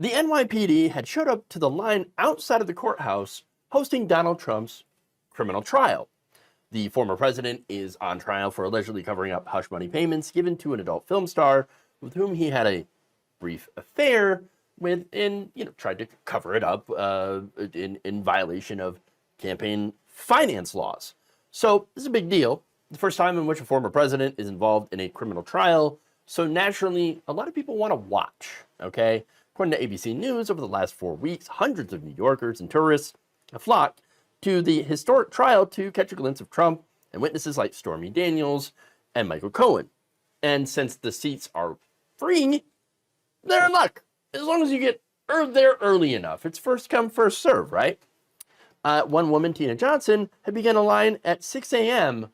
The NYPD had showed up to the line outside of the courthouse hosting Donald Trump's criminal trial. The former president is on trial for allegedly covering up hush money payments given to an adult film star with whom he had a brief affair with, and tried to cover it up in violation of campaign finance laws. So this is a big deal. The first time in which a former president is involved in a criminal trial. So naturally, a lot of people want to watch. Okay, according to ABC News, over the last 4 weeks, hundreds of New Yorkers and tourists have flocked to the historic trial to catch a glimpse of Trump and witnesses like Stormy Daniels and Michael Cohen. And since the seats are free, they're in luck. As long as you get there early enough. It's first come, first serve, right? One woman, Tina Johnson, had begun a line at 6 a.m.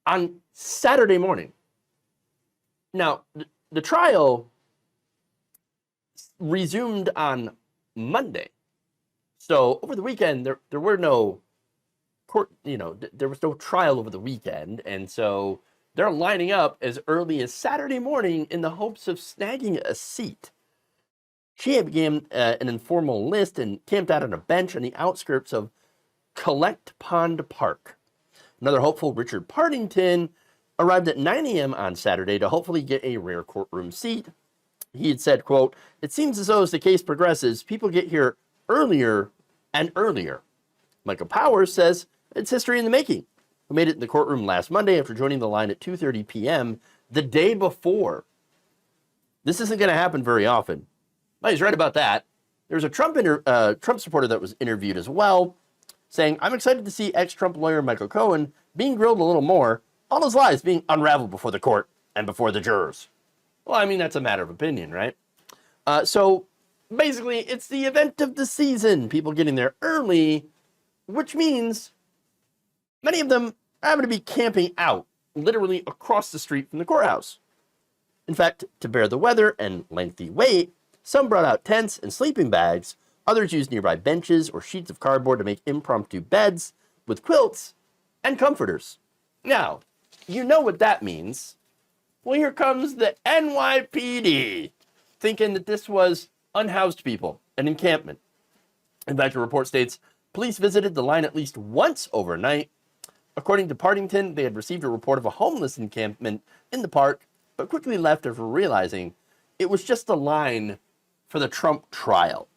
on Saturday morning. Now, the trial resumed on Monday. So over the weekend, there were no court, there was no trial over the weekend. And so they're lining up as early as Saturday morning in the hopes of snagging a seat. She began an informal list and camped out on a bench on the outskirts of Collect Pond Park. Another hopeful, Richard Partington, arrived at 9 a.m. on Saturday to hopefully get a rare courtroom seat. He had said, quote, "It seems as though as the case progresses, people get here earlier and earlier." Michael Powers says it's history in the making, who made it in the courtroom last Monday after joining the line at 2:30 p.m. the day before. This isn't going to happen very often. But he's right about that. There's a Trump supporter that was interviewed as well, saying, "I'm excited to see ex-Trump lawyer Michael Cohen being grilled a little more, all his lies being unraveled before the court and before the jurors." Well, I mean, that's a matter of opinion, right? So basically, it's the event of the season. People getting there early, which means many of them are having to be camping out, literally across the street from the courthouse. In fact, to bear the weather and lengthy wait, some brought out tents and sleeping bags. Others used nearby benches or sheets of cardboard to make impromptu beds with quilts and comforters. Now, you know what that means. Well, here comes the NYPD, thinking that this was unhoused people, an encampment. In fact, a report states police visited the line at least once overnight. According to Partington, they had received a report of a homeless encampment in the park, but quickly left after realizing it was just a line for the Trump trial.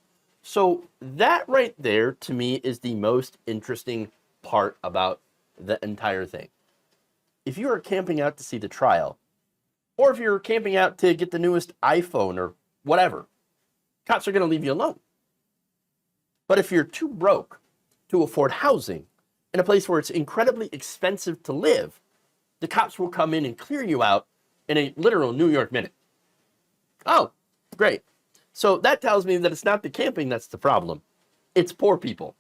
So that right there, to me, is the most interesting part about the entire thing. If you are camping out to see the trial, or if you're camping out to get the newest iPhone or whatever, cops are going to leave you alone. But if you're too broke to afford housing in a place where it's incredibly expensive to live, the cops will come in and clear you out in a literal New York minute. Oh, great. So that tells me that it's not the camping that's the problem. It's poor people.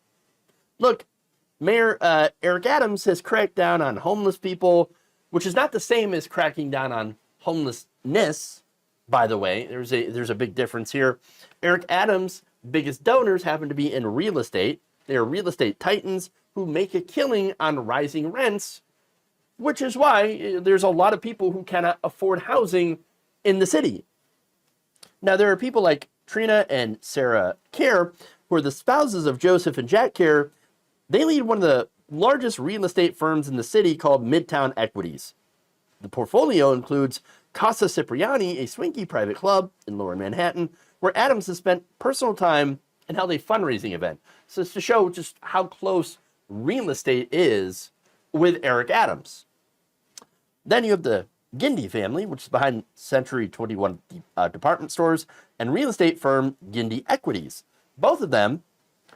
Look, Mayor Eric Adams has cracked down on homeless people, which is not the same as cracking down on homelessness, by the way. There's a big difference here. Eric Adams' biggest donors happen to be in real estate. They are real estate titans who make a killing on rising rents, which is why there's a lot of people who cannot afford housing in the city. Now, there are people like Trina and Sarah Kerr, who are the spouses of Joseph and Jack Kerr. They lead one of the largest real estate firms in the city called Midtown Equities. The portfolio includes Casa Cipriani, a swanky private club in Lower Manhattan, where Adams has spent personal time and held a fundraising event. So it's to show just how close real estate is with Eric Adams. Then you have the Gindy family, which is behind Century 21 department stores, and real estate firm Gindy Equities. Both of them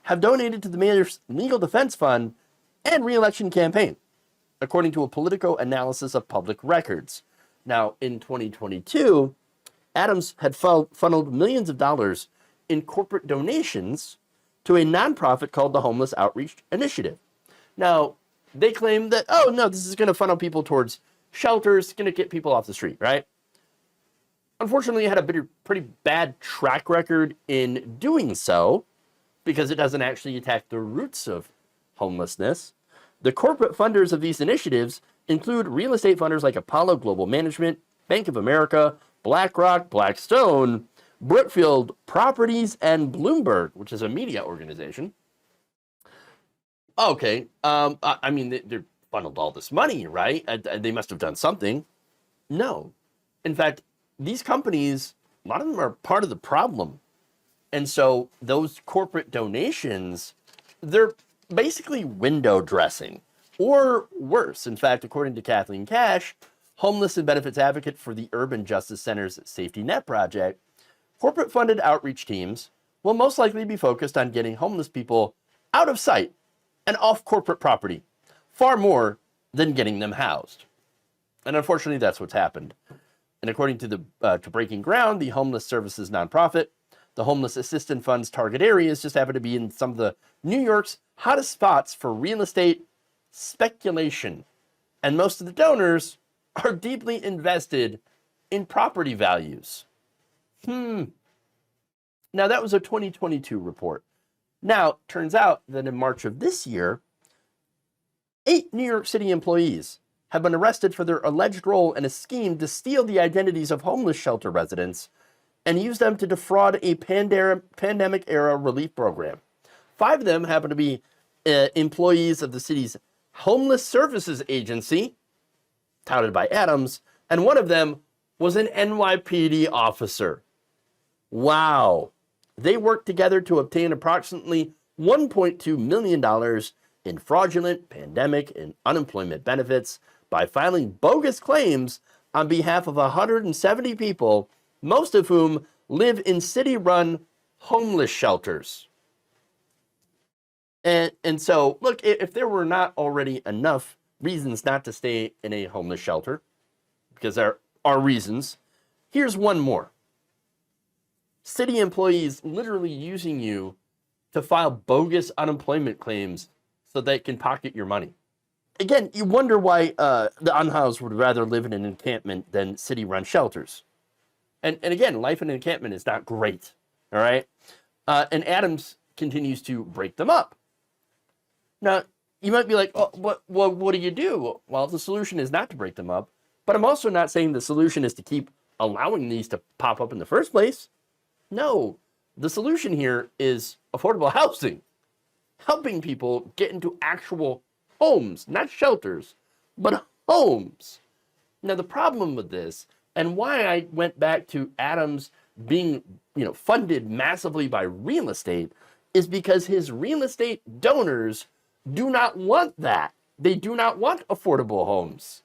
have donated to the mayor's legal defense fund and re-election campaign, according to a Politico analysis of public records. Now, in 2022, Adams had funneled millions of dollars in corporate donations to a nonprofit called the Homeless Outreach Initiative. Now, they claim that, oh, no, this is going to funnel people towards shelters, going to get people off the street, right? Unfortunately, it had a pretty bad track record in doing so because it doesn't actually attack the roots of homelessness. The corporate funders of these initiatives include real estate funders like Apollo Global Management, Bank of America, BlackRock, Blackstone, Brookfield Properties and Bloomberg, which is a media organization. Okay, I mean, they're funneled all this money, right? They must have done something. No. In fact, these companies, a lot of them are part of the problem. And so those corporate donations, they're basically window dressing or worse. In fact, according to Kathleen Cash, homeless and benefits advocate for the Urban Justice Center's Safety Net Project, corporate funded outreach teams will most likely be focused on getting homeless people out of sight and off corporate property, far more than getting them housed. And unfortunately, that's what's happened. And according to to Breaking Ground, the homeless services nonprofit, the Homeless Assistance Fund's target areas just happen to be in some of the New York's hottest spots for real estate speculation. And most of the donors are deeply invested in property values. Now, that was a 2022 report. Now, turns out that in March of this year, 8 New York City employees have been arrested for their alleged role in a scheme to steal the identities of homeless shelter residents and use them to defraud a pandemic-era relief program. 5 of them happen to be employees of the city's Homeless Services Agency, touted by Adams, and one of them was an NYPD officer. Wow. They worked together to obtain approximately $1.2 million in fraudulent pandemic and unemployment benefits by filing bogus claims on behalf of 170 people, most of whom live in city-run homeless shelters. And so, look, if there were not already enough reasons not to stay in a homeless shelter, because there are reasons, here's one more. City employees literally using you to file bogus unemployment claims so they can pocket your money. Again, you wonder why the unhoused would rather live in an encampment than city-run shelters. And again, life in an encampment is not great, all right? And Adams continues to break them up. Now, you might be like, oh, what do you do? Well, the solution is not to break them up, but I'm also not saying the solution is to keep allowing these to pop up in the first place. No, the solution here is affordable housing, helping people get into actual homes, not shelters, but homes. Now, the problem with this, and why I went back to Adams being, funded massively by real estate, is because his real estate donors do not want that. They do not want affordable homes.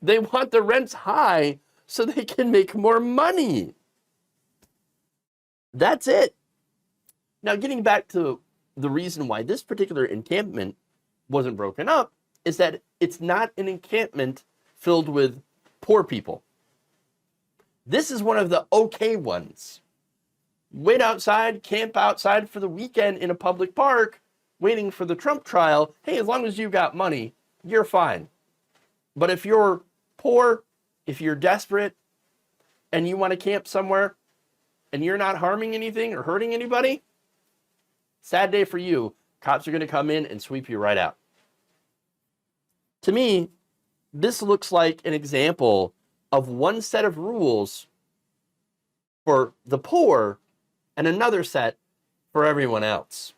They want the rents high so they can make more money. That's it. Now, getting back to the reason why this particular encampment wasn't broken up is that it's not an encampment filled with poor people. This is one of the okay ones. Wait outside, camp outside for the weekend in a public park, waiting for the Trump trial. Hey, as long as you got money, you're fine. But if you're poor, if you're desperate, and you want to camp somewhere, and you're not harming anything or hurting anybody, sad day for you. Cops are going to come in and sweep you right out. To me, this looks like an example of one set of rules for the poor and another set for everyone else.